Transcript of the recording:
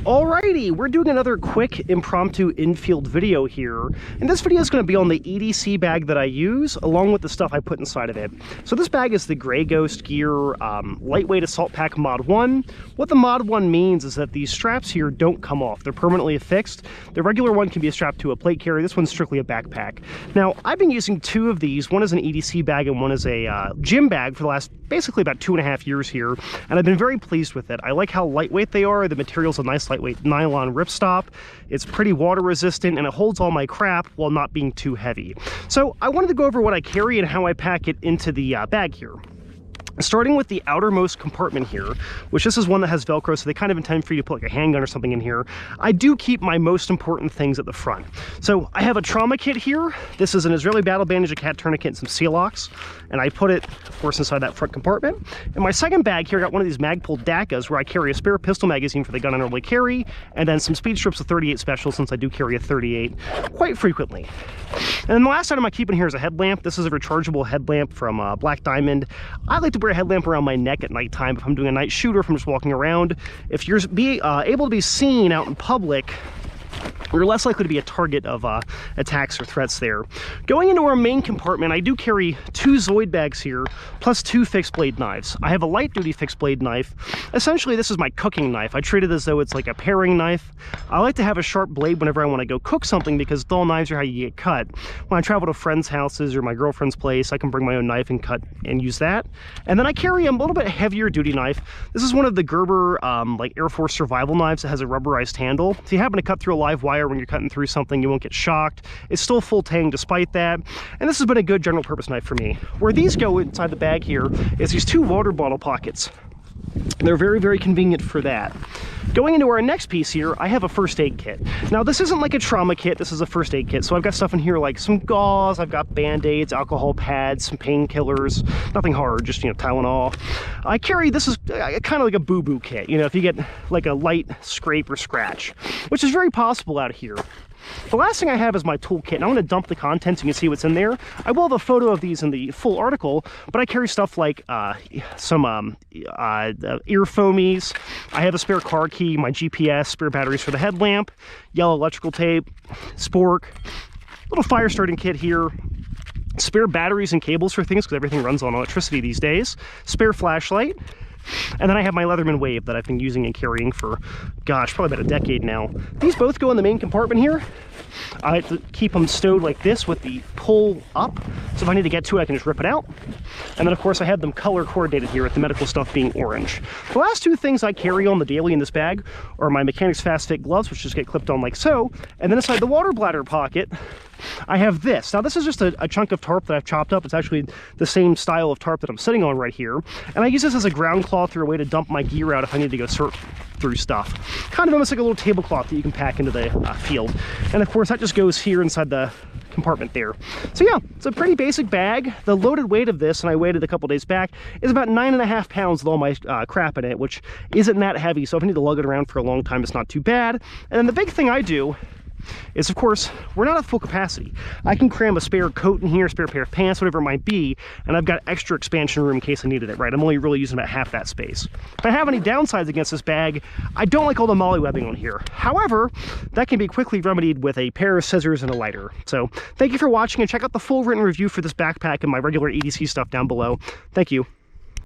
Alrighty, we're doing another quick impromptu Infield video here, and this video is going to be on the EDC bag that I use, along with the stuff I put inside of it. So this bag is the Grey Ghost Gear Lightweight Assault Pack Mod 1. What the Mod 1 means is that these straps here don't come off. They're permanently affixed. The regular one can be strapped to a plate carrier. This one's strictly a backpack. Now, I've been using two of these. One is an EDC bag and one is a gym bag for the last basically about 2.5 years here, and I've been very pleased with it. I like how lightweight they are. The material's a nice lightweight nylon ripstop. It's pretty water resistant and it holds all my crap while not being too heavy. So I wanted to go over what I carry and how I pack it into the bag here. Starting with the outermost compartment here, which this is one that has Velcro, so they kind of intend for you to put like a handgun or something in here. I do keep my most important things at the front. So I have a trauma kit here. This is an Israeli battle bandage, a cat tourniquet, and some seal locks. And I put it, of course, inside that front compartment. In my second bag here, I got one of these Magpul DACAs where I carry a spare pistol magazine for the gun I normally carry, and then some speed strips of 38 special, since I do carry a 38 quite frequently. And then the last item I keep in here is a headlamp. This is a rechargeable headlamp from Black Diamond. I like to wear a headlamp around my neck at nighttime if I'm doing a night shoot or if I'm just walking around. If you're able to be seen out in public, you're less likely to be a target of attacks or threats there. Going into our main compartment, I do carry two Zoid bags here, plus two fixed blade knives. I have a light duty fixed blade knife. Essentially, this is my cooking knife. I treat it as though it's like a paring knife. I like to have a sharp blade whenever I want to go cook something because dull knives are how you get cut. When I travel to friends' houses or my girlfriend's place, I can bring my own knife and cut and use that. And then I carry a little bit heavier duty knife. This is one of the Gerber like Air Force survival knives that has a rubberized handle. If you happen to cut through a live wire when you're cutting through something, you won't get shocked. It's still full tang despite that, and this has been a good general purpose knife for me. Where these go inside the bag here is these two water bottle pockets. They're very, very convenient for that. Going into our next piece here, I have a first aid kit. Now, this isn't like a trauma kit, this is a first aid kit. So I've got stuff in here like some gauze, I've got band-aids, alcohol pads, some painkillers, nothing hard, just, Tylenol. I carry, this is kind of like a boo-boo kit, if you get like a light scrape or scratch, which is very possible out here. The last thing I have is my toolkit, and I'm going to dump the contents so you can see what's in there. I will have a photo of these in the full article, but I carry stuff like some ear foamies. I have a spare car key, my GPS, spare batteries for the headlamp, yellow electrical tape, spork, little fire starting kit here, spare batteries and cables for things because everything runs on electricity these days, spare flashlight. And then I have my Leatherman Wave that I've been using and carrying for, gosh, probably about a decade now. These both go in the main compartment here. I like to keep them stowed like this with the pull up. So if I need to get to it, I can just rip it out. And then, of course, I have them color coordinated here with the medical stuff being orange. The last two things I carry on the daily in this bag are my Mechanics Fast Fit gloves, which just get clipped on like so. And then inside the water bladder pocket, I have this. Now, this is just a chunk of tarp that I've chopped up. It's actually the same style of tarp that I'm sitting on right here. And I use this as a ground cloth or a way to dump my gear out if I need to go sort through stuff. Kind of almost like a little tablecloth that you can pack into the field. And of course, that just goes here inside the compartment there. So yeah, it's a pretty basic bag. The loaded weight of this, and I weighed it a couple days back, is about 9.5 pounds with all my crap in it, which isn't that heavy. So if I need to lug it around for a long time, it's not too bad. And then the big thing I do is, of course, we're not at full capacity. I can cram a spare coat in here, spare pair of pants, whatever it might be, and I've got extra expansion room in case I needed it, right? I'm only really using about half that space. If I have any downsides against this bag, I don't like all the molly webbing on here. However, that can be quickly remedied with a pair of scissors and a lighter. So thank you for watching, and check out the full written review for this backpack and my regular EDC stuff down below. Thank you.